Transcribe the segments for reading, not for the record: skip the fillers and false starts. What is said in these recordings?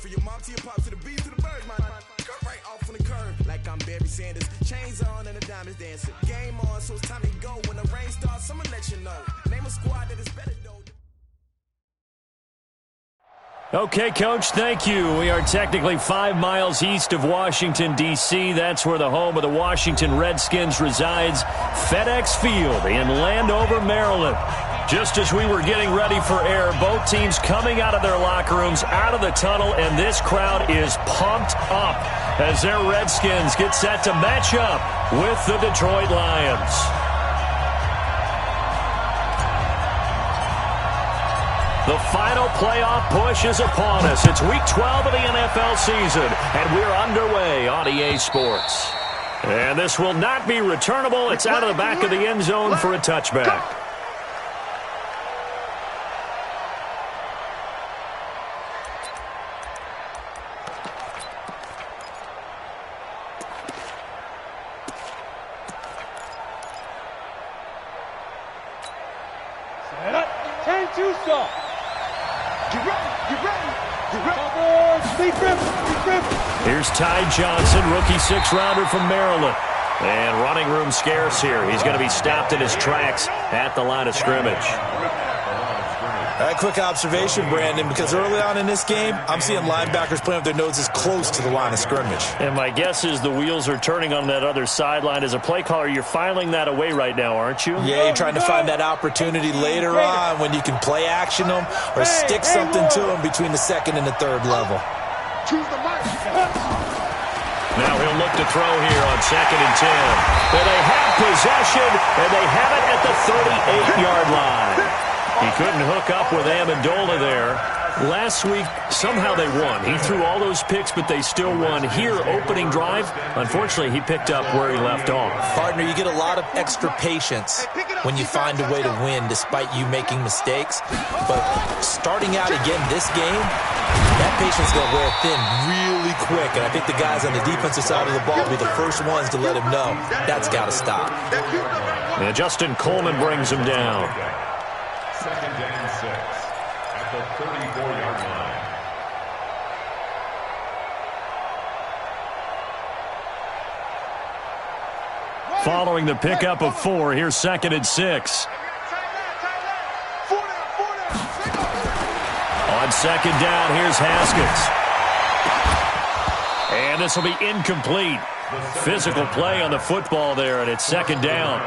For your mom to your pops to the beat to the bird, man. Cut right off on the curb like I'm Barry Sanders. Chains on and the diamonds dancing. Game on, so it's time to go. When the rain starts, I'ma let you know. Name a squad that is better though. Okay, Coach, thank you. We are technically 5 miles east of Washington, D.C. That's where the home of the Washington Redskins resides, FedEx Field in Landover, Maryland. Just as we were getting ready for air, both teams coming out of their locker rooms, out of the tunnel, and this crowd is pumped up as their Redskins get set to match up with the Detroit Lions. The final playoff push is upon us. It's Week 12 of the NFL season, and we're underway on EA Sports. And this will not be returnable. It's out of the back of the end zone for a touchback. Here's Ty Johnson, rookie 6th-rounder from Maryland. And running room scarce here. He's going to be stopped in his tracks at the line of scrimmage. A quick observation, Brandon, because early on in this game, I'm seeing linebackers playing with their noses close to the line of scrimmage. And my guess is the wheels are turning on that other sideline. As a play caller, you're filing that away right now, aren't you? Yeah, you're trying to find that opportunity later on when you can play action them or stick something to them between the second and the third level. Now he'll look to throw here on 2nd and 10. And they have possession, and they have it at the 38-yard line. He couldn't hook up with Amendola there. Last week, somehow they won. He threw all those picks, but they still won. Here, opening drive, unfortunately, he picked up where he left off. Partner, you get a lot of extra patience when you find a way to win despite you making mistakes. But starting out again this game, that patience is going to wear thin really quick. And I think the guys on the defensive side of the ball will be the first ones to let him know that's got to stop. And Justin Coleman brings him down. 2nd and 6 at the 34-yard line. Following the pickup of 4, here's 2nd and 6. On 2nd down, here's Haskins. And this will be incomplete. Physical play on the football there, and it's 2nd down.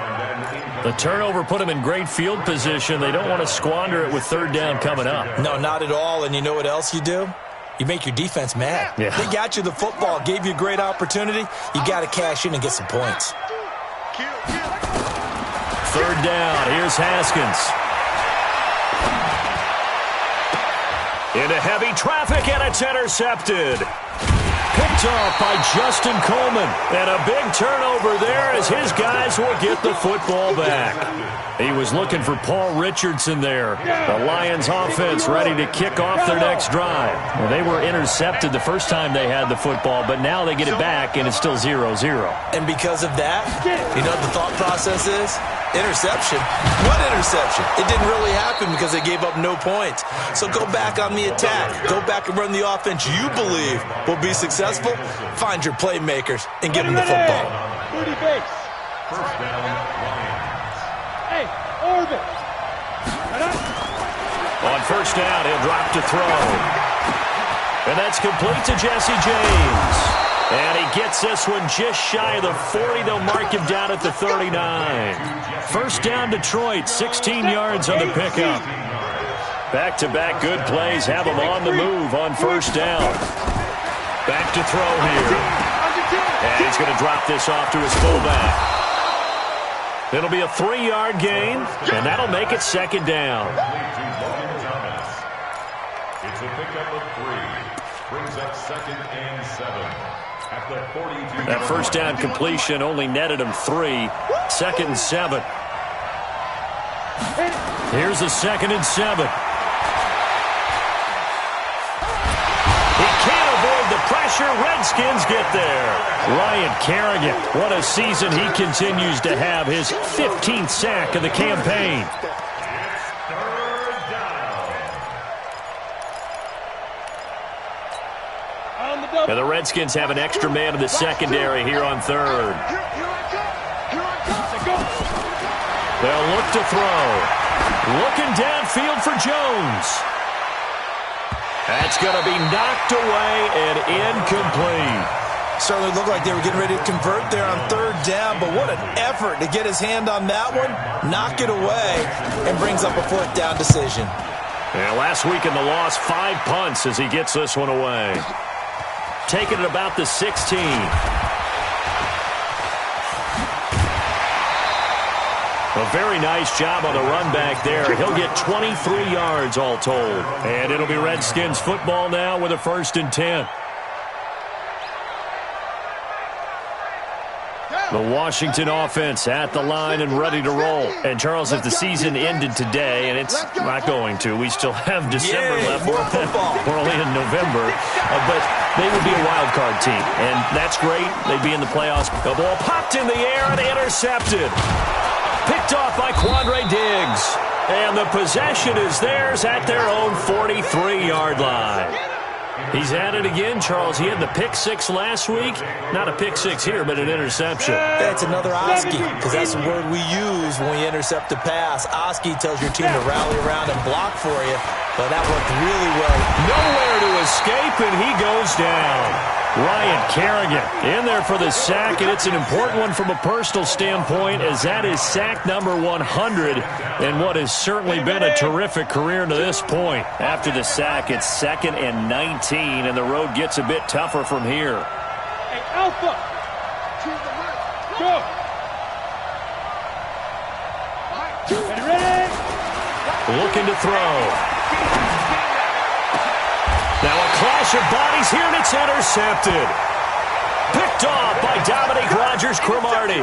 The turnover put them in great field position. They don't want to squander it with 3rd down coming up. No, not at all. And you know what else you do? You make your defense mad. Yeah. They got you the football, gave you a great opportunity. You got to cash in and get some points. 3rd down. Here's Haskins. Into heavy traffic, and it's intercepted. Picked off by Justin Coleman. And a big turnover there as his guys will get the football back. He was looking for Paul Richardson there. The Lions offense ready to kick off their next drive. Well, they were intercepted the first time they had the football, but now they get it back, and it's still 0-0. And because of that, you know what the thought process is? Interception. What interception? It didn't really happen because they gave up no points. So go back on the attack. Go back and run the offense you believe will be successful. Find your playmakers and give them the football. 30 base. 1st down, Lions. Hey, Orbit. On 1st down, he'll drop to throw. And that's complete to Jesse James. And he gets this one just shy of the 40. They'll mark him down at the 39. 1st down, Detroit, 16 yards on the pickup. Back-to-back good plays have him on the move on 1st down. Back to throw here. And he's going to drop this off to his fullback. It'll be a 3-yard gain, and that'll make it 2nd down. It's a pickup of 3. Brings up 2nd and 7. At the 42. That 1st down completion only netted him 3. 2nd and 7. Here's a 2nd and 7. He can't avoid the pressure. Redskins get there. Ryan Kerrigan, what a season he continues to have. His 15th sack of the campaign. Redskins have an extra man in the secondary here on third. They'll look to throw. Looking downfield for Jones. That's going to be knocked away and incomplete. Certainly looked like they were getting ready to convert there on third down, but what an effort to get his hand on that one, knock it away, and brings up a fourth down decision. Yeah, last week in the loss, 5 punts as he gets this one away. Taking it about the 16. A very nice job on the run back there. He'll get 23 yards all told. And it'll be Redskins football now with a 1st and 10. The Washington offense at the line and ready to roll. And, Charles, if the season ended today, and it's not going to, we still have December left. More football. We're only in November. But they would be a wild card team, and that's great. They'd be in the playoffs. The ball popped in the air and intercepted. Picked off by Quandre Diggs. And the possession is theirs at their own 43-yard line. He's at it again, Charles. He had the pick 6 last week. Not a pick 6 here, but an interception. That's another Oski, because that's the word we use when we intercept a pass. Oski tells your team to rally around and block for you, but that worked really well. Nowhere to escape, and he goes down. Ryan Kerrigan in there for the sack, and it's an important one from a personal standpoint, as that is sack number 100 and what has certainly been a terrific career to this point. After the sack, it's 2nd and 19, and the road gets a bit tougher from here. Hey, Alpha! Go! Ready? Looking to throw. Now a clash of bodies here, and it's intercepted. Picked off by Dominique Rodgers-Cromartie.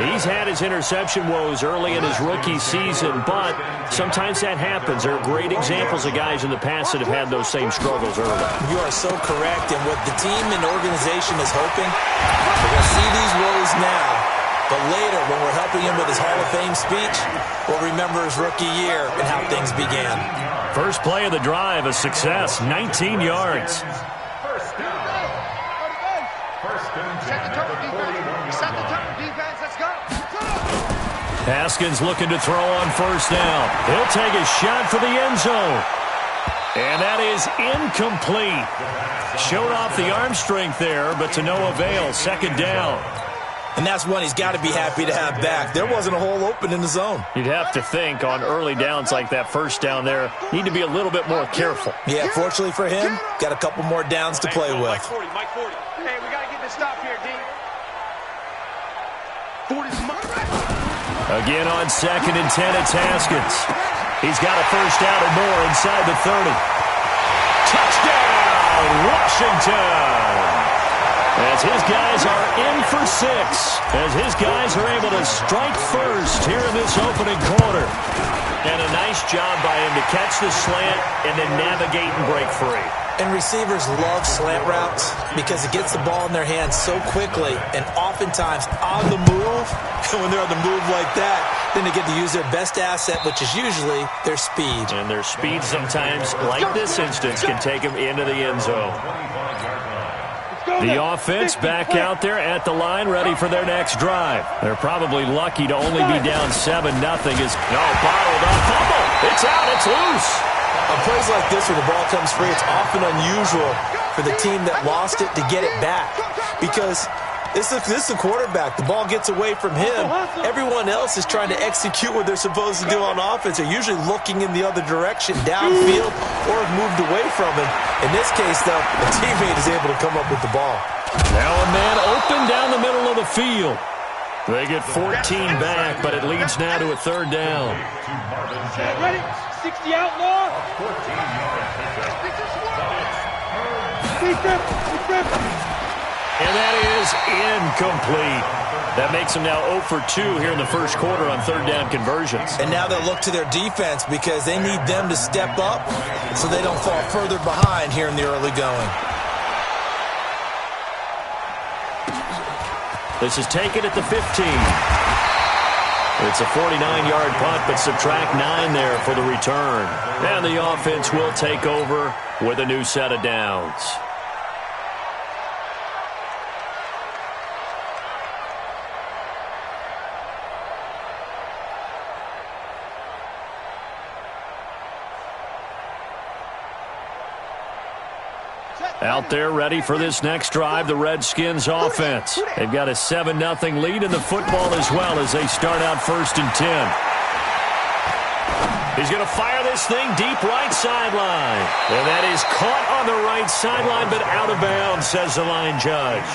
He's had his interception woes early in his rookie season, but sometimes that happens. There are great examples of guys in the past that have had those same struggles early. You are so correct, and what the team and organization is hoping, we're going to see these woes now, but later when we're helping him with his Hall of Fame speech, we'll remember his rookie year and how things began. First play of the drive, a success, 19 yards. First down. First and 10 at the 41. Set the turn, defense. Let's go. Haskins looking to throw on first down. He'll take a shot for the end zone. And that is incomplete. Showed off the arm strength there, but to no avail. 2nd down. And that's one he's got to be happy to have back. There wasn't a hole open in the zone. You'd have to think on early downs like that first down there, need to be a little bit more careful. Yeah, fortunately for him, got a couple more downs to play with. Mike 40. Hey, we got to get this stop here, D. 40's Mike. Again on 2nd and 10, it's Haskins. He's got a first down or more inside the 30. Touchdown, Washington! As his guys are in for 6. As his guys are able to strike first here in this opening quarter. And a nice job by him to catch the slant and then navigate and break free. And receivers love slant routes because it gets the ball in their hands so quickly and oftentimes on the move. And when they're on the move like that, then they get to use their best asset, which is usually their speed. And their speed sometimes, like this instance, can take them into the end zone. The offense back out there at the line, ready for their next drive. They're probably lucky to only be down 7-0 as bottled up. Fumble. It's out. It's loose. On plays like this where the ball comes free, it's often unusual for the team that lost it to get it back because this is the quarterback. The ball gets away from him. Everyone else is trying to execute what they're supposed to do on offense. They're usually looking in the other direction, downfield, or have moved away from him. In this case, though, the teammate is able to come up with the ball. Now a man open down the middle of the field. They get 14 back, but it leads now to a 3rd down. Ready? 60 outlaw. 14 And that is incomplete. That makes them now 0 for 2 here in the first quarter on 3rd down conversions. And now they'll look to their defense because they need them to step up so they don't fall further behind here in the early going. This is taken at the 15. It's a 49-yard punt, but subtract 9 there for the return. And the offense will take over with a new set of downs. Out there ready for this next drive, the Redskins offense. They've got a 7-0 lead in the football as well as they start out 1st and 10. He's going to fire this thing deep right sideline. And that is caught on the right sideline, but out of bounds, says the line judge.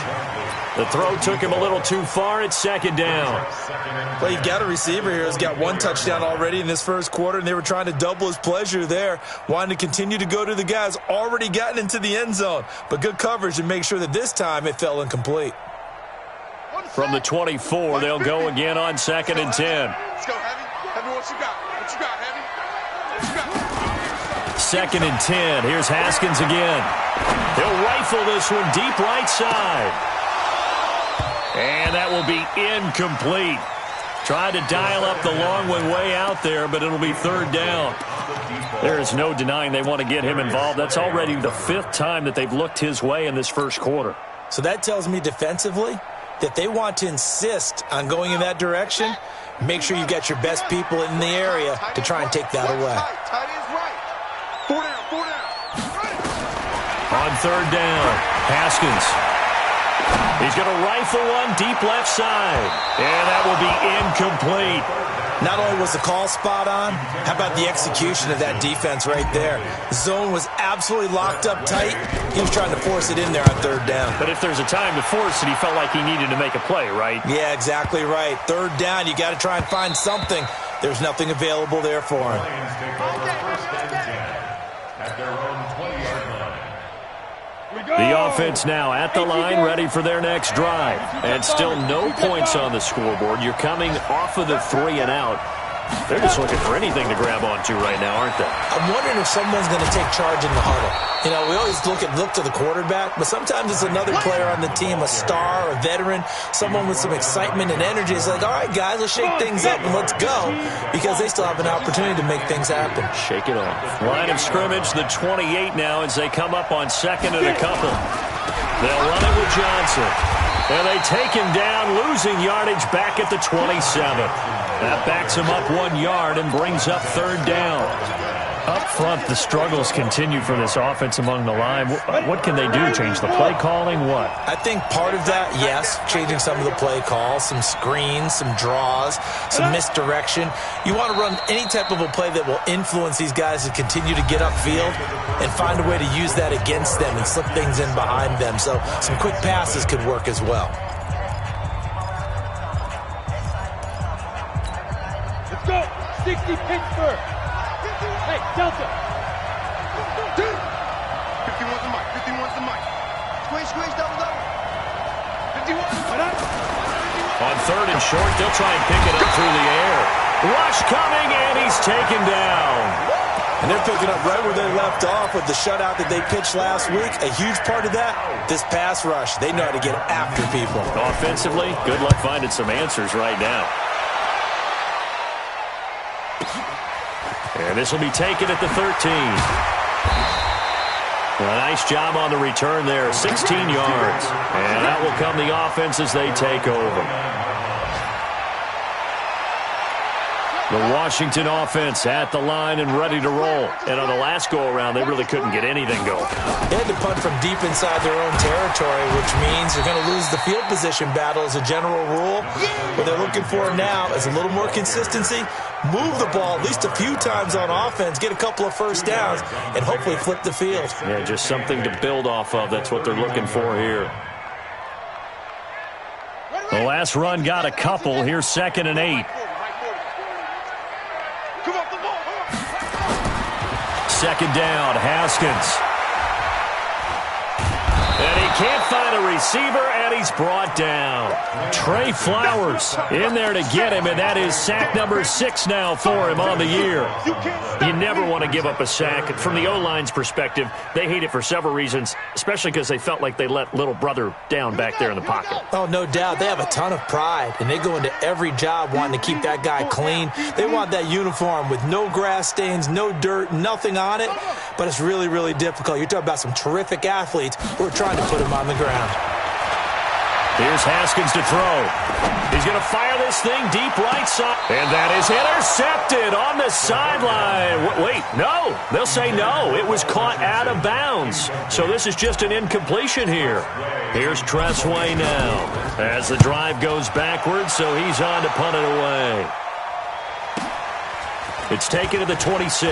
The throw took him a little too far. It's 2nd down. Well, you've got a receiver here who's got 1 touchdown already in this first quarter, and they were trying to double his pleasure there, wanting to continue to go to the guys already gotten into the end zone. But good coverage to make sure that this time it fell incomplete. From the 24, they'll go again on 2nd and 10. Let's go, Heavy. Heavy, what you got? What you got, Heavy? What you got? 2nd and 10. Here's Haskins again. He'll rifle this one deep right side. And that will be incomplete. Tried to dial up the long one way out there, but it'll be 3rd down. There is no denying they want to get him involved. That's already the 5th time that they've looked his way in this first quarter. So that tells me defensively that they want to insist on going in that direction. Make sure you've got your best people in the area to try and take that away. Tight end's right. 4 down, 4 down. On 3rd down, Haskins. He's going to rifle one deep left side. And that will be incomplete. Not only was the call spot on, how about the execution of that defense right there? The zone was absolutely locked up tight. He was trying to force it in there on 3rd down. But if there's a time to force it, he felt like he needed to make a play, right? Yeah, exactly right. 3rd down, you got to try and find something. There's nothing available there for him. At their own 20-yard line. The offense now at the line, ready for their next drive. And still no points on the scoreboard. You're coming off of the 3 and out. They're just looking for anything to grab onto right now, aren't they? I'm wondering if someone's going to take charge in the huddle. You know, we always look to the quarterback, but sometimes it's another player on the team, a star, a veteran, someone with some excitement and energy. It's like, all right, guys, let's shake things up and let's go, because they still have an opportunity to make things happen. Shake it off. Line of scrimmage, the 28 now as they come up on 2nd and a couple. They'll run it with Johnson. And they take him down, losing yardage back at the 27. That backs him up 1 yard and brings up 3rd down. Up front, the struggles continue for this offense among the line. What can they do? Change the play calling? What? I think part of that, yes, changing some of the play calls, some screens, some draws, some misdirection. You want to run any type of a play that will influence these guys to continue to get upfield and find a way to use that against them and slip things in behind them. So some quick passes could work as well. Let's go. 60 Pittsburgh. Hey, Delta. 51's the mic. 51's the mic. Squeeze, squeeze, double, double. 51. On 3rd and short, they'll try and pick it up through the air. Rush coming, and he's taken down. And they're picking up right where they left off with the shutout that they pitched last week. A huge part of that, this pass rush. They know how to get after people. Offensively, good luck finding some answers right now. And this will be taken at the 13. A nice job on the return there, 16 yards. And that will come the offense as they take over. The Washington offense at the line and ready to roll. And on the last go-around, they really couldn't get anything going. They had to punt from deep inside their own territory, which means they're going to lose the field position battle as a general rule. What they're looking for now is a little more consistency, move the ball at least a few times on offense, get a couple of first downs, and hopefully flip the field. Yeah, just something to build off of. That's what they're looking for here. The last run got a couple. Here's 2nd and 8. 2nd down, Haskins. And he can't find a receiver, and he's brought down. Trey Flowers in there to get him, and that is sack number 6 now for him on the year. You never want to give up a sack. From the O-line's perspective, they hate it for several reasons, especially because they felt like they let little brother down back there in the pocket. Oh, no doubt. They have a ton of pride, and they go into every job wanting to keep that guy clean. They want that uniform with no grass stains, no dirt, nothing on it, but it's really, really difficult. You're talking about some terrific athletes who are trying to put him on the ground. Here's Haskins to throw. He's going to fire fire this thing deep right side. And that is intercepted on the sideline. Wait, no. They'll say no. It was caught out of bounds. So this is just an incompletion here. Here's Tressway now as the drive goes backwards, so he's on to punt it away. It's taken to the 26.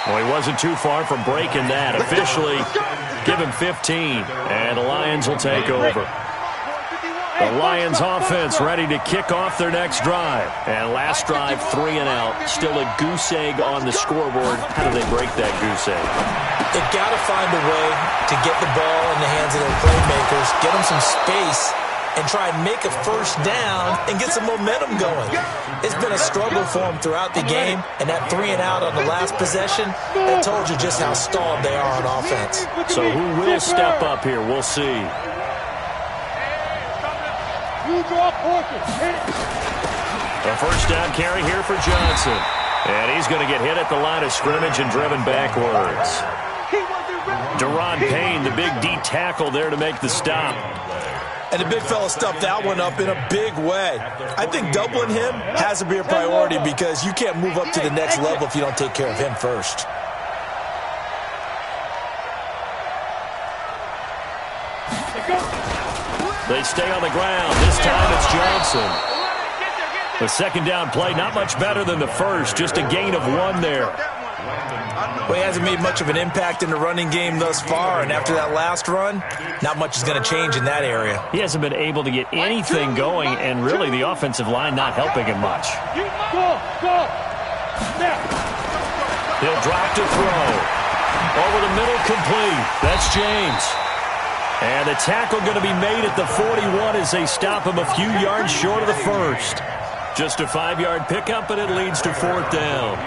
Well, he wasn't too far from breaking that. Officially, give him 15, and the Lions will take over. The Lions offense ready to kick off their next drive. And last drive, 3 and out. Still a goose egg on the scoreboard. How do they break that goose egg? They've got to find a way to get the ball in the hands of their playmakers, get them some space, and try and make a first down and get some momentum going. It's been a struggle for them throughout the game, and that 3 and out on the last possession, that told you just how stalled they are on offense. So who will step up here? We'll see. A first down carry here for Johnson. And he's going to get hit at the line of scrimmage and driven backwards. Deron Payne, the big D tackle there to make the stop. And the big fella stuffed that one up in a big way. I think doubling him has to be a priority because you can't move up to the next level if you don't take care of him first. They stay on the ground. This time it's Johnson. The second down play, not much better than the first. Just a gain of 1 there. Well, he hasn't made much of an impact in the running game thus far, and after that last run, not much is going to change in that area. He hasn't been able to get anything going, and really the offensive line not helping him much. He'll drop to throw. Over the middle, complete. That's James. And the tackle going to be made at the 41 as they stop him a few yards short of the first. Just a 5-yard pickup, and it leads to 4th down.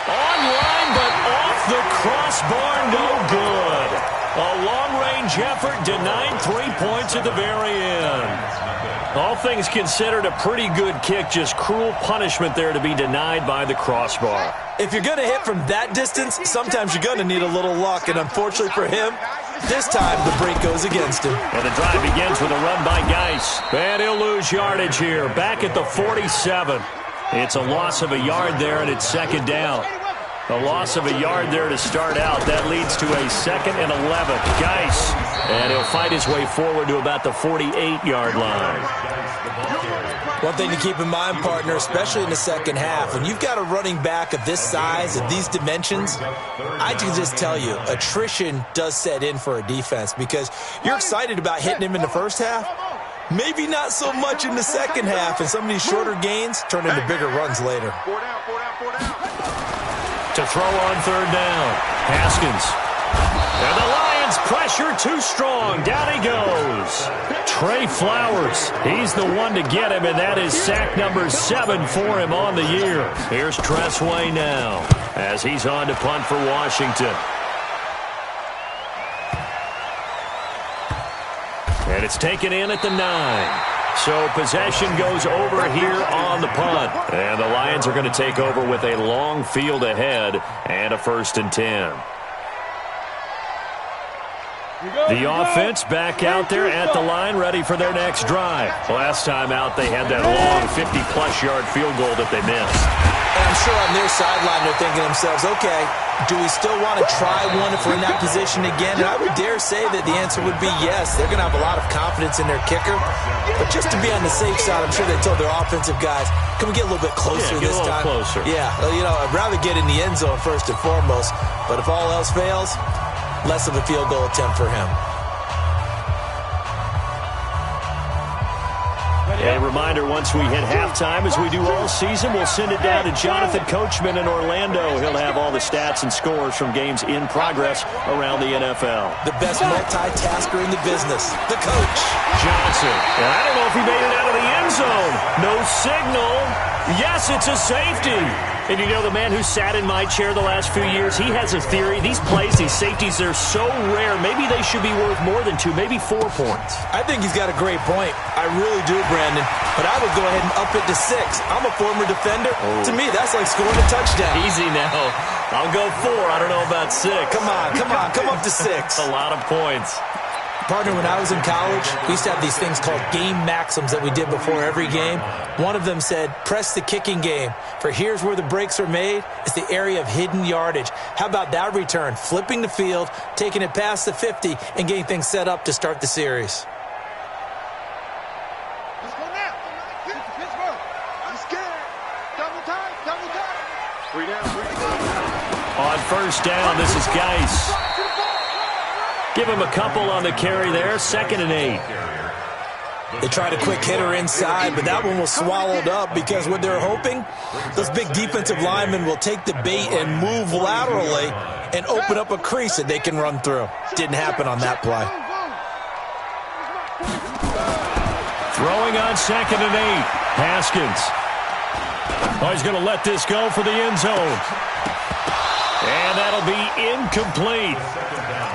Online, but off the crossbar, no good. A long-range effort denied 3 points at the very end. All things considered, a pretty good kick, just cruel punishment there to be denied by the crossbar. If you're going to hit from that distance, sometimes you're going to need a little luck, and unfortunately for him, this time the break goes against him. And the drive begins with a run by Geis. And he'll lose yardage here, back at the 47. It's a loss of a yard there, and it's 2nd down. A loss of a yard there to start out. That leads to a 2nd and 11. Geis. And he'll fight his way forward to about the 48-yard line. One thing to keep in mind, partner, especially in the second half, when you've got a running back of this size, of these dimensions, I can just tell you, attrition does set in for a defense because you're excited about hitting him in the first half. Maybe not so much in the second half, and some of these shorter gains turn into bigger runs later. To throw on 3rd down, Haskins. And the Lions pressure too strong. Down he goes. Trey Flowers, he's the one to get him, and that is sack number 7 for him on the year. Here's Tressway now as he's on to punt for Washington. And it's taken in at the 9. So possession goes over here on the punt. And the Lions are going to take over with a long field ahead and a 1st and 10. The offense back out there at the line, ready for their next drive. Last time out, they had that long 50-plus yard field goal that they missed. And I'm sure on their sideline, they're thinking to themselves, okay, do we still want to try one if we're in that position again? And I would dare say that the answer would be yes. They're going to have a lot of confidence in their kicker. But just to be on the safe side, I'm sure they told their offensive guys, can we get a little bit closer this time? Closer. Yeah, you know, I'd rather get in the end zone first and foremost. But if all else fails, less of a field goal attempt for him. A reminder, once we hit halftime, as we do all season, we'll send it down to Jonathan Coachman in Orlando. He'll have all the stats and scores from games in progress around the NFL. The best multitasker in the business, the coach. Johnson. And I don't know if he made it out of the end end zone. No signal. Yes, it's a safety. And you know, the man who sat in my chair the last few years, he has a theory. These plays, these safeties, they're so rare. Maybe they should be worth more than 2, maybe 4 points. I think he's got a great point. I really do, Brandon. But I would go ahead and up it to 6. I'm a former defender. Oh. To me, that's like scoring a touchdown. Easy now. I'll go 4. I don't know about 6. Come on. Come up to 6. A lot of points. Partner, when I was in college, we used to have these things called game maxims that we did before every game. One of them said, press the kicking game, for here's where the breaks are made. It's the area of hidden yardage. How about that return? Flipping the field, taking it past the 50, and getting things set up to start the series. Let's go now. Pittsburgh. I'm scared. Double time. 3 down. On first down, this is Geis. Give him a couple on the carry there. 2nd and 8. They tried a quick hitter inside, but that one was swallowed up because what they're hoping, those big defensive linemen will take the bait and move laterally and open up a crease that they can run through. Didn't happen on that play. Throwing on 2nd and 8. Haskins. Oh, he's going to let this go for the end zone. And that'll be incomplete.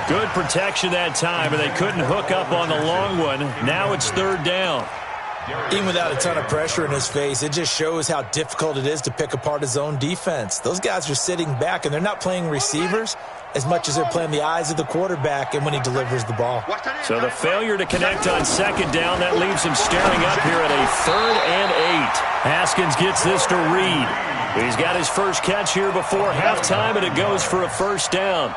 Good protection that time, but they couldn't hook up on the long one. Now it's 3rd down. Even without a ton of pressure in his face, it just shows how difficult it is to pick apart his own defense. Those guys are sitting back, and they're not playing receivers as much as they're playing the eyes of the quarterback and when he delivers the ball. So the failure to connect on 2nd down, that leaves him staring up here at a 3rd and 8. Haskins gets this to Reed. He's got his first catch here before halftime, and it goes for a 1st down.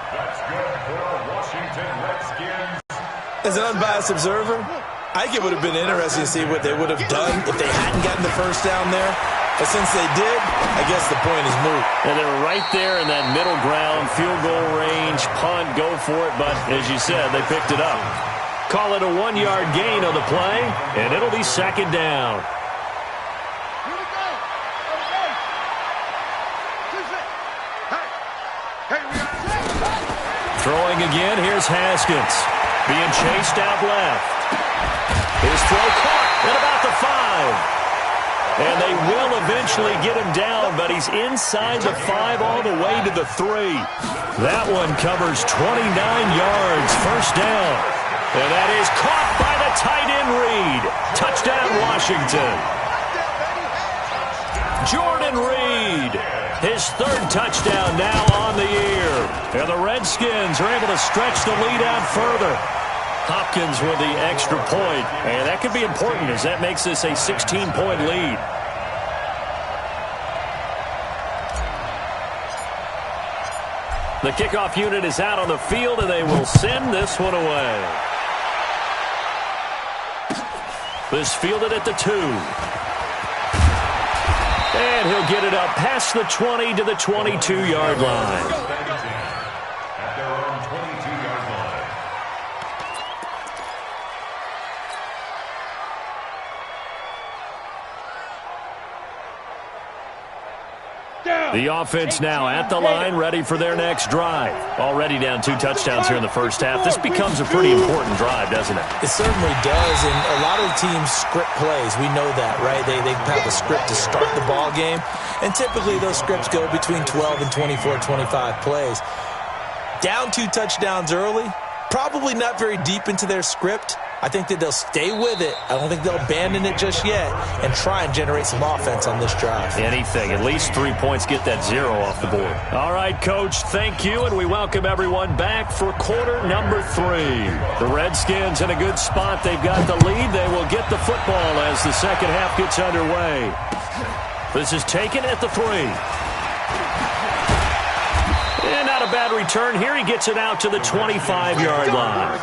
As an unbiased observer, I think it would have been interesting to see what they would have done if they hadn't gotten the 1st down there. But since they did, I guess the point is moot. And they were right there in that middle ground, field goal range, punt, go for it. But as you said, they picked it up. Call it a 1-yard gain on the play, and it'll be 2nd down. Throwing again, here's Haskins. Being chased out left. His throw caught at about the 5. And they will eventually get him down, but he's inside the 5 all the way to the 3. That one covers 29 yards, 1st down. And that is caught by the tight end Reed. Touchdown, Washington. Jordan Reed. His 3rd touchdown now on the year. And the Redskins are able to stretch the lead out further. Hopkins with the extra point. And that could be important as that makes this a 16-point lead. The kickoff unit is out on the field, and they will send this one away. This fielded at the 2. And he'll get it up past the 20 to the 22-yard line. At their own 22-yard line. The offense now at the line, ready for their next drive. Already down 2 touchdowns here in the first half. This becomes a pretty important drive, doesn't it? It certainly does, and a lot of the teams script plays. We know that, right? They have a script to start the ball game, and typically those scripts go between 12 and 24, 25 plays. Down 2 touchdowns early, probably not very deep into their script. I think that they'll stay with it. I don't think they'll abandon it just yet and try and generate some offense on this drive. Anything. At least 3 points, get that 0 off the board. All right, Coach, thank you, and we welcome everyone back for quarter number 3. The Redskins in a good spot. They've got the lead. They will get the football as the second half gets underway. This is taken at the 3. And not a bad return here. He gets it out to the 25-yard line.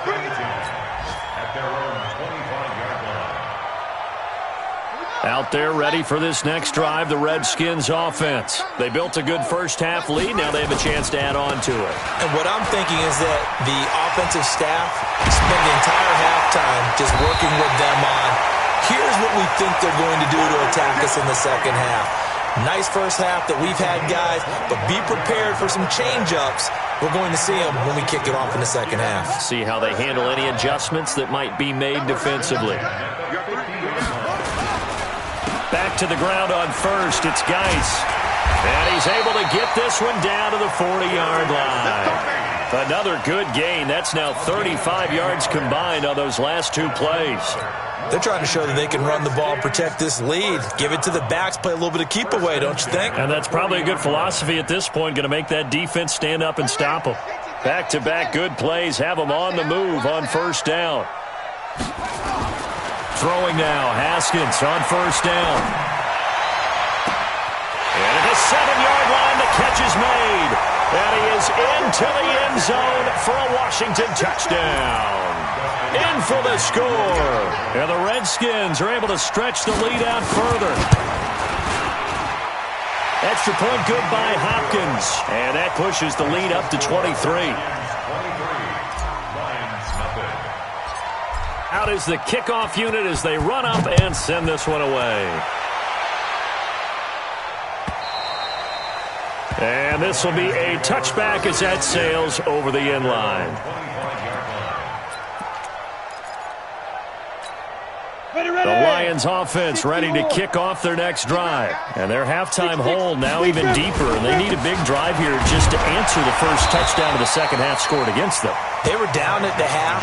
Out there ready for this next drive, the Redskins offense. They built a good first half lead. Now they have a chance to add on to it. And what I'm thinking is that the offensive staff spend the entire halftime just working with them on, here's what we think they're going to do to attack us in the second half. Nice first half that we've had, guys, but be prepared for some change-ups. We're going to see them when we kick it off in the second half. See how they handle any adjustments that might be made defensively. back to the ground on first. It's Geis. And he's able to get this one down to the 40-yard line. Another good gain. That's now 35 yards combined on those last two plays. They're trying to show that they can run the ball, protect this lead, give it to the backs, play a little bit of keep away, don't you think? And that's probably a good philosophy at this point, going to make that defense stand up and stop them. Back-to-back good plays, have them on the move on first down. Throwing now, Haskins on first down. And at the 7-yard line, the catch is made. And he is into the end zone for a Washington touchdown. In for the score. And the Redskins are able to stretch the lead out further. Extra point good by Hopkins. And that pushes the lead up to 23. Out is the kickoff unit as they run up and send this one away. And this will be a touchback as that sails over the end line. The Lions offense ready to kick off their next drive. And their halftime hole now even deeper. And they need a big drive here just to answer the first touchdown of the second half scored against them. They were down at the half.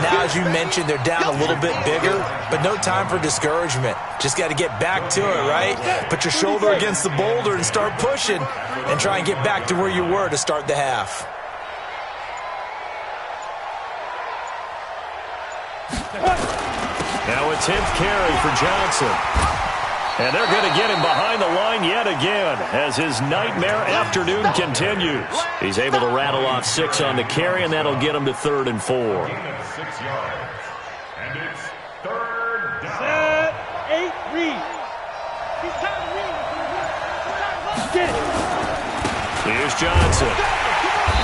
Now, as you mentioned, they're down a little bit bigger, but no time for discouragement. Just got to get back to it, right? Put your shoulder against the boulder and start pushing and try and get back to where you were to start the half. Now a 10th carry for Johnson. And they're going to get him behind the line yet again as his nightmare afternoon continues. He's able to rattle off 6 on the carry, and that'll get him to 3rd and 4. 6 yards. And it's 3rd down. Set, 8, read. Get it. Here's Johnson.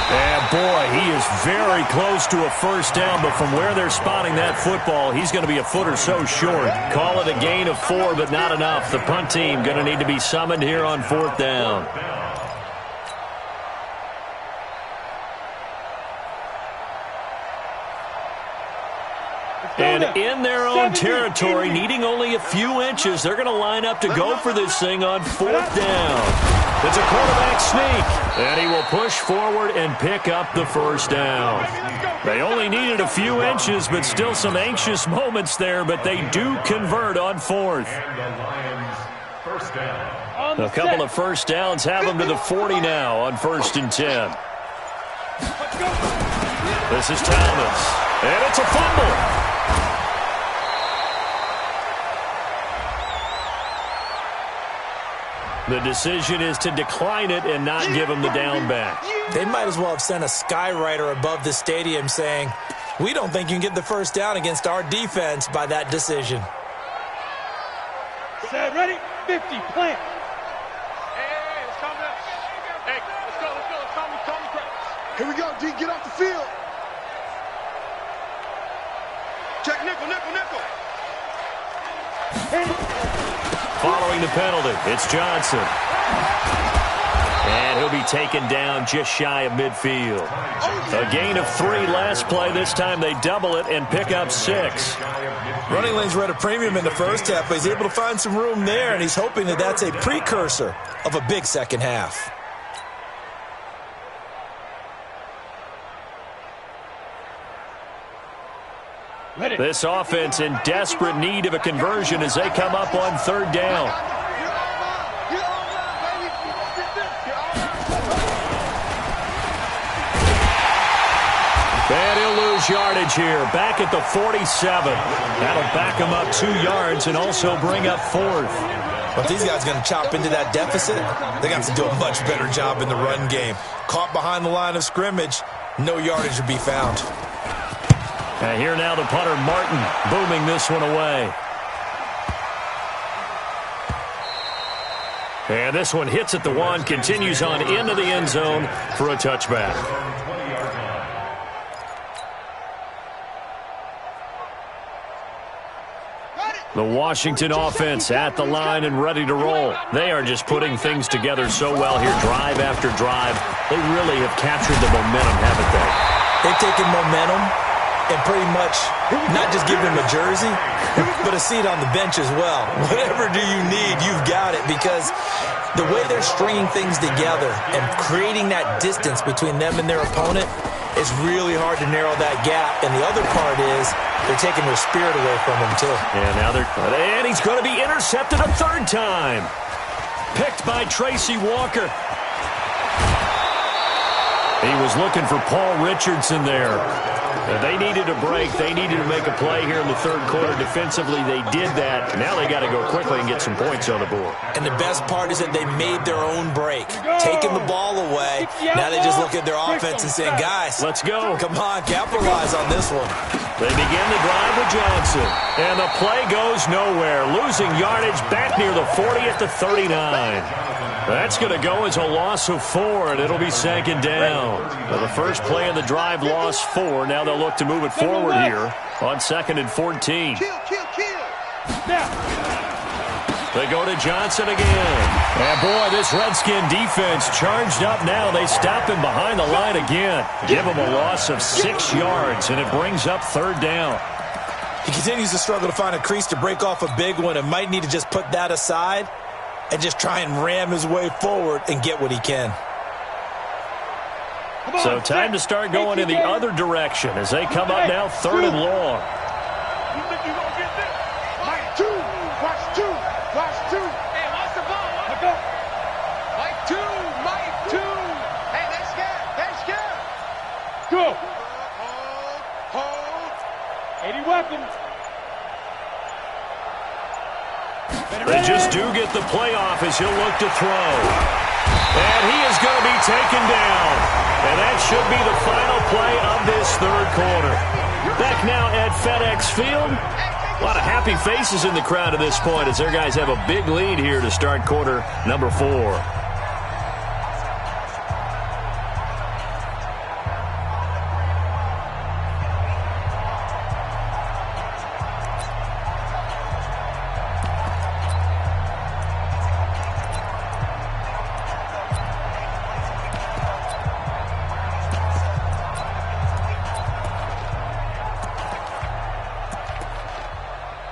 And, boy, he is very close to a first down, but from where they're spotting that football, he's going to be a foot or so short. Call it a gain of 4, but not enough. The punt team going to need to be summoned here on 4th down. And in their own territory, needing only a few inches, they're going to line up to go for this thing on 4th down. It's a quarterback sneak, and he will push forward and pick up the first down. They only needed a few inches, but still some anxious moments there, but they do convert on 4th. A couple of first downs have them to the 40 now on 1st and 10. This is Thomas, and it's a fumble. The decision is to decline it and not give him the down back. They might as well have sent a skywriter above the stadium saying, we don't think you can get the first down against our defense by that decision. Set, ready, 50, plant. Hey, it's coming up. Hey, let's go. It's coming practice. Here we go, D, get off the field. Check nickel. Following the penalty, it's Johnson. And he'll be taken down just shy of midfield. A gain of 3 last play. This time they double it and pick up 6. Running lanes were at a premium in the first half, but he's able to find some room there, and he's hoping that that's a precursor of a big second half. This offense in desperate need of a conversion as they come up on 3rd down. And he'll lose yardage here. Back at the 47. That'll back him up 2 yards and also bring up 4th. But if these guys are going to chop into that deficit, they're going to have to do a much better job in the run game. Caught behind the line of scrimmage, no yardage will be found. And here now the punter, Martin, booming this one away. And this one hits at the 1, continues on into the end zone for a touchback. The Washington offense at the line and ready to roll. They are just putting things together so well here, drive after drive. They really have captured the momentum, haven't they? They've taken momentum and pretty much not just give him a jersey, but a seat on the bench as well. Whatever do you need, you've got it, because the way they're stringing things together and creating that distance between them and their opponent, it's really hard to narrow that gap. And the other part is they're taking their spirit away from them, too. And now and he's going to be intercepted a third time. Picked by Tracy Walker. He was looking for Paul Richardson there. They needed a break. They needed to make a play here in the third quarter. Defensively, they did that. Now they got to go quickly and get some points on the board. And the best part is that they made their own break, taking the ball away. Now they just look at their offense and saying, guys, let's go. Come on, capitalize on this one. They begin the drive with Johnson. And the play goes nowhere. Losing yardage back near the 40 at the 39. That's going to go as a loss of 4, and it'll be second down. Well, the first play of the drive lost 4. Now they'll look to move it forward here on 2nd and 14. They go to Johnson again. And, boy, this Redskin defense charged up now. They stop him behind the line again. Give him a loss of 6 yards, and it brings up third down. He continues to struggle to find a crease to break off a big one and might need to just put that aside and just try and ram his way forward and get what he can. So time to start going in the other direction as they come up now 3rd and long. You think you're going to get this? Mike 2. Watch 2. Watch 2. Hey, watch the ball. Let go. Mike 2. Mike 2. Hey, they're scared. They're scared. Go. Hold. 80 weapons. They just do get the play off as he'll look to throw. And he is going to be taken down. And that should be the final play of this third quarter. Back now at FedEx Field. A lot of happy faces in the crowd at this point as their guys have a big lead here to start quarter number 4.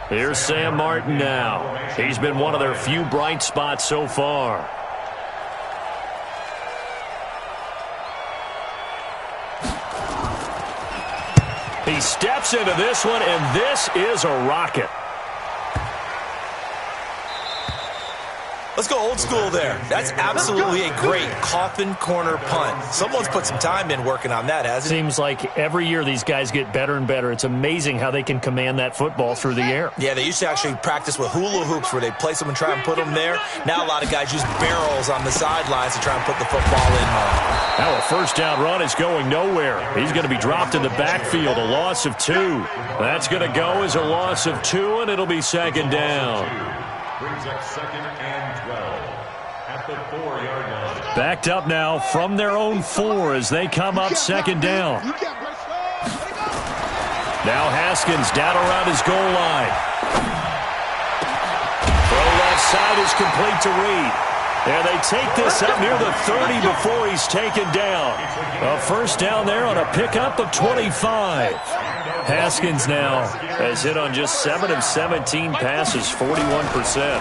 Here's Sam Martin now. He's been one of their few bright spots so far. He steps into this one, and this is a rocket. Let's go old school there. That's absolutely a great coffin corner punt. Someone's put some time in working on that, hasn't it? Seems like every year these guys get better and better. It's amazing how they can command that football through the air. Yeah, they used to actually practice with hula hoops where they place them and try and put them there. Now a lot of guys use barrels on the sidelines to try and put the football in. Now a first down run is going nowhere. He's going to be dropped in the backfield, a loss of 2. That's going to go as a loss of 2, and it'll be second down. Brings up 2nd and 12 at the 4-yard line. Backed up now from their own 4 as they come up second down. Now Haskins down around his goal line. Throw left side is complete to Reed. And they take this up near the 30 before he's taken down. A first down there on a pickup of 25. Haskins now has hit on just 7 of 17 passes, 41%.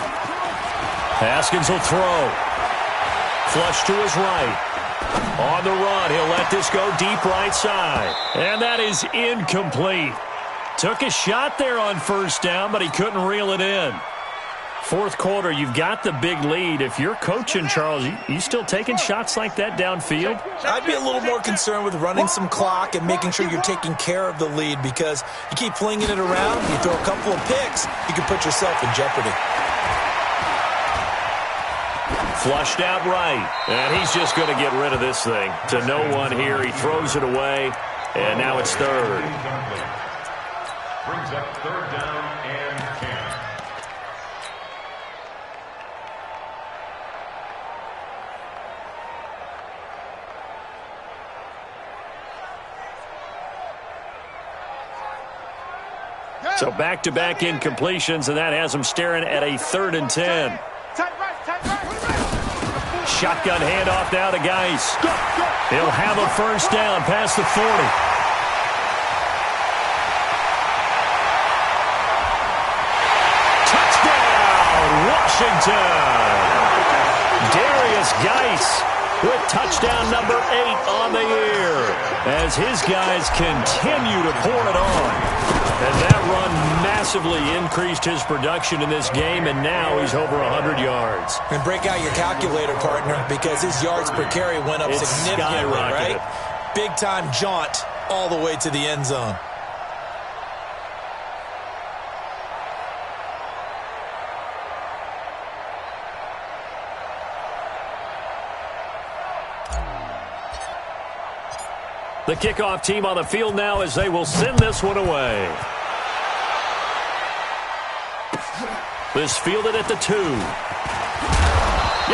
Haskins will throw. Flush to his right. On the run, he'll let this go deep right side. And that is incomplete. Took a shot there on first down, but he couldn't reel it in. Fourth quarter, you've got the big lead. If you're coaching, Charles, you still taking shots like that downfield? I'd be a little more concerned with running some clock and making sure you're taking care of the lead, because you keep flinging it around, you throw a couple of picks, you can put yourself in jeopardy. Flushed out right, and he's just going to get rid of this thing. To no one here, he throws it away, and now it's third. Brings up 3rd down and 10. So back-to-back incompletions, and that has him staring at a 3rd and 10. Shotgun handoff now to Geis. He'll have a first down past the 40. Washington. Darius Geis with touchdown number 8 on the year as his guys continue to pour it on. And that run massively increased his production in this game, and now he's over 100 yards. And break out your calculator, partner, because his yards per carry went up significantly, right? Big-time jaunt all the way to the end zone. The kickoff team on the field now as they will send this one away. This fielded at the 2.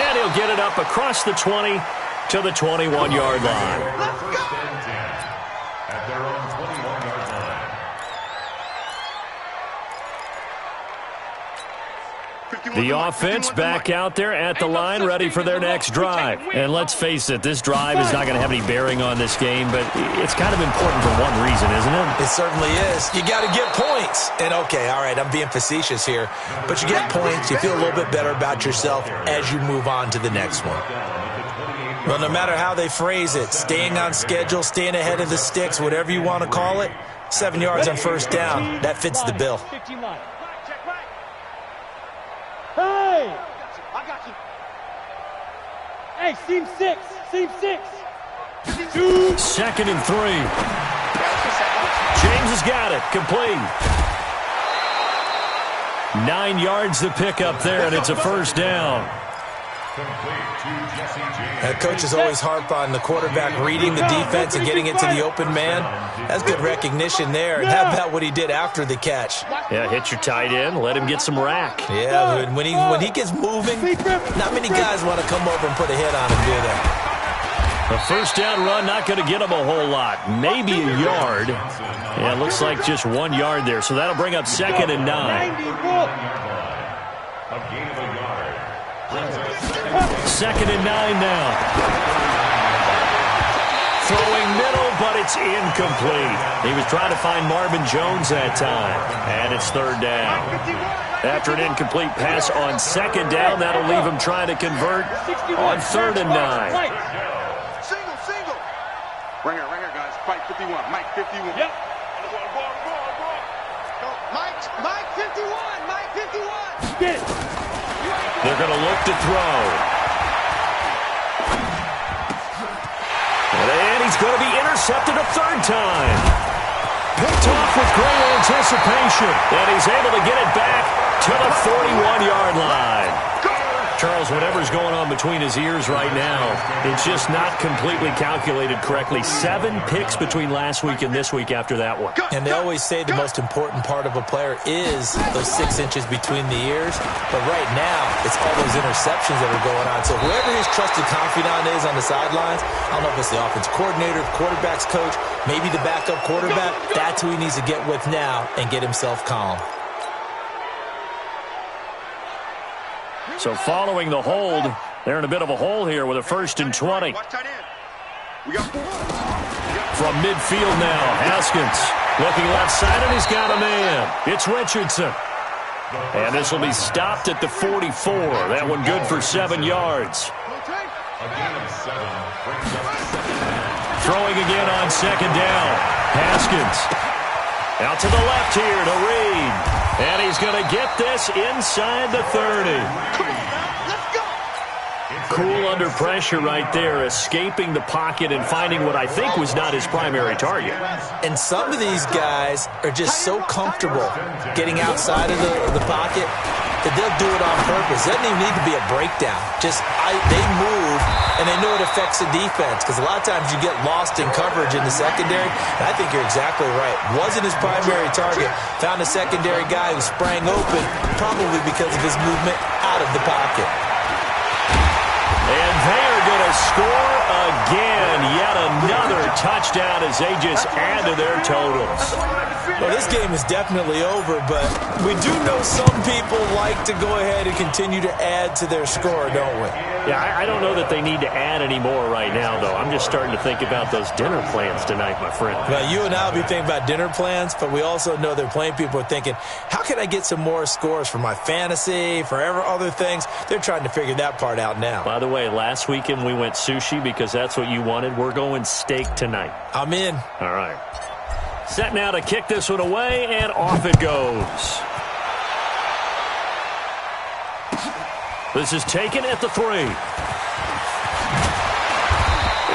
And he'll get it up across the 20 to the 21-yard line. First and 10 at their own 21-yard line. The offense back out there at the line, ready for their next drive. And let's face it, this drive is not going to have any bearing on this game, but it's kind of important for one reason, isn't it? It certainly is. You got to get points. And, okay, all right, I'm being facetious here, but you get points, you feel a little bit better about yourself as you move on to the next one. Well, no matter how they phrase it, staying on schedule, staying ahead of the sticks, whatever you want to call it, 7 yards on first down, that fits the bill. Hey! I got you. Hey, seam 6. Seam 6. 2nd and 3. James has got it. Complete. 9 yards to pick up there, and it's a first down. Coaches always harp on the quarterback reading the defense and getting it to the open man. That's good recognition there. And how about what he did after the catch? Yeah, hit your tight end, let him get some rack. Yeah, when he gets moving, not many guys want to come over and put a hit on him, do they? A first down run, not going to get him a whole lot. Maybe a yard. Yeah, it looks like just 1 yard there. So that'll bring up 2nd and 9. Second and 9 now. Throwing middle, but it's incomplete. He was trying to find Marvin Jones that time. And it's 3rd down. After an incomplete pass on 2nd down, that'll leave him trying to convert on 3rd and 9. Single. Right here, guys. Mike 51. Mike 51. Yep. Mike 51. Mike 51. Get it. They're going to look to throw. And he's going to be intercepted a 3rd time. Picked off with great anticipation. And he's able to get it back to the 41-yard line. Charles, whatever's going on between his ears right now, it's just not completely calculated correctly. 7 picks between last week and this week after that one. And they always say the most important part of a player is those 6 inches between the ears. But right now, it's all those interceptions that are going on. So whoever his trusted confidant is on the sidelines, I don't know if it's the offense coordinator, the quarterback's coach, maybe the backup quarterback, that's who he needs to get with now and get himself calm. So following the hold, they're in a bit of a hole here with a 1st and 20. From midfield now, Haskins looking left side, and he's got a man. It's Richardson. And this will be stopped at the 44. That one good for 7 yards. Throwing again on 2nd down. Haskins out to the left here to Reed. And he's going to get this inside the 30. Cool under pressure right there, escaping the pocket and finding what I think was not his primary target. And some of these guys are just so comfortable getting outside of the pocket that they'll do it on purpose. It doesn't even need to be a breakdown. They move, and they know it affects the defense, because a lot of times you get lost in coverage in the secondary. And I think you're exactly right. Wasn't his primary target. Found a secondary guy who sprang open, probably because of his movement out of the pocket. And they are going to score again. Yet another touchdown as they just add to their totals. Well, this game is definitely over, but we do know some people like to go ahead and continue to add to their score, don't we? Yeah, I don't know that they need to add any more right now, though. I'm just starting to think about those dinner plans tonight, my friend. Well, you and I will be thinking about dinner plans, but we also know that plenty of people are thinking, how can I get some more scores for my fantasy, for other things? They're trying to figure that part out now. By the way, last weekend we went sushi because that's what you wanted. We're going steak tonight. I'm in. All right. Set now to kick this one away, and off it goes. This is taken at the 3.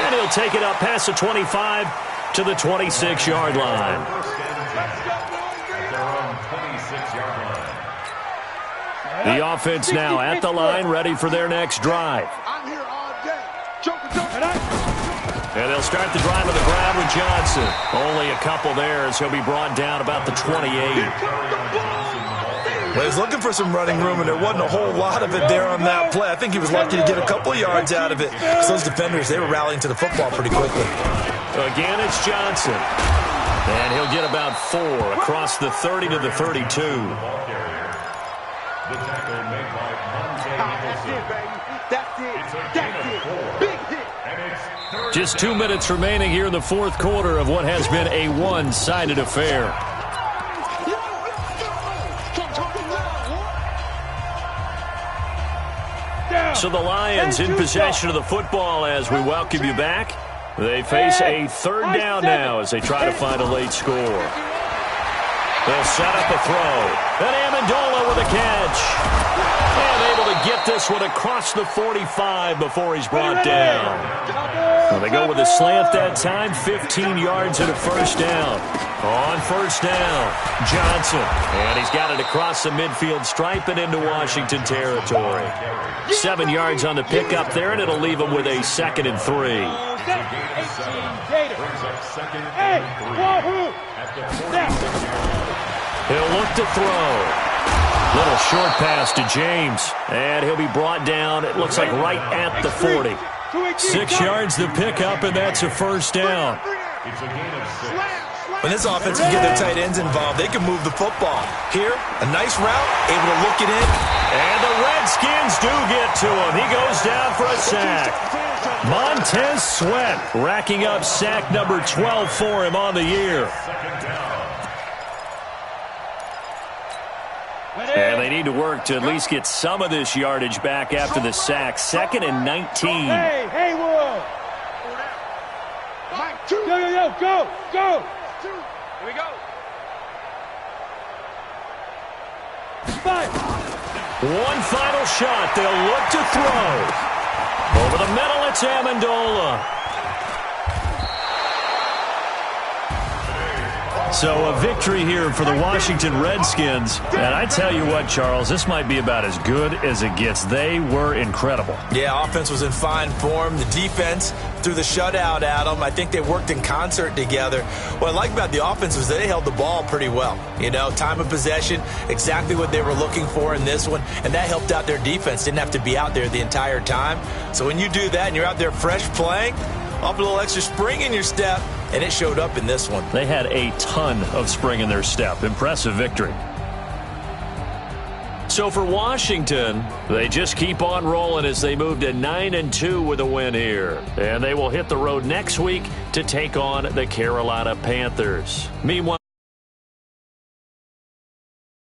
And he'll take it up past the 25 to the 26-yard line. The offense now at the line, ready for their next drive. I'm here all day. And they'll start the drive on the ground with Johnson. Only a couple there as he'll be brought down about the 28. Well, he was looking for some running room, and there wasn't a whole lot of it there on that play. I think he was lucky to get a couple of yards out of it because those defenders, they were rallying to the football pretty quickly. Again, it's Johnson. And he'll get about 4 across the 30 to the 32. That's it. Big hit. Just 2 minutes remaining here in the fourth quarter of what has been a one-sided affair. So the Lions in possession of the football as we welcome you back. They face a third down now as they try to find a late score. They'll set up a throw. And Amendola with a catch. And able to get this one across the 45 before he's brought down. Well, they go with a slant that time, 15 yards and a first down. On first down, Johnson. And he's got it across the midfield stripe and into Washington territory. 7 yards on the pickup there, and it'll leave him with a 2nd and 3. He'll look to throw. Little short pass to James. And he'll be brought down, it looks like right at the 40. 6 yards the pickup, and that's a first down. When this offense can get their tight ends involved, they can move the football. Here, a nice route, able to look it in. And the Redskins do get to him. He goes down for a sack. Montez Sweat racking up sack number 12 for him on the year. And they need to work to at least get some of this yardage back after the sack. 2nd and 19. Hey, Haywood! Go! Here we go. 5. One final shot. They'll look to throw. Over the middle, it's Amendola. So a victory here for the Washington Redskins. And I tell you what, Charles, this might be about as good as it gets. They were incredible. Yeah, offense was in fine form. The defense threw the shutout at them. I think they worked in concert together. What I like about the offense was they held the ball pretty well. You know, time of possession, exactly what they were looking for in this one. And that helped out their defense. Didn't have to be out there the entire time. So when you do that and you're out there fresh playing, up a little extra spring in your step, and it showed up in this one. They had a ton of spring in their step. Impressive victory. So for Washington, they just keep on rolling as they move to 9-2 with a win here. And they will hit the road next week to take on the Carolina Panthers. Meanwhile,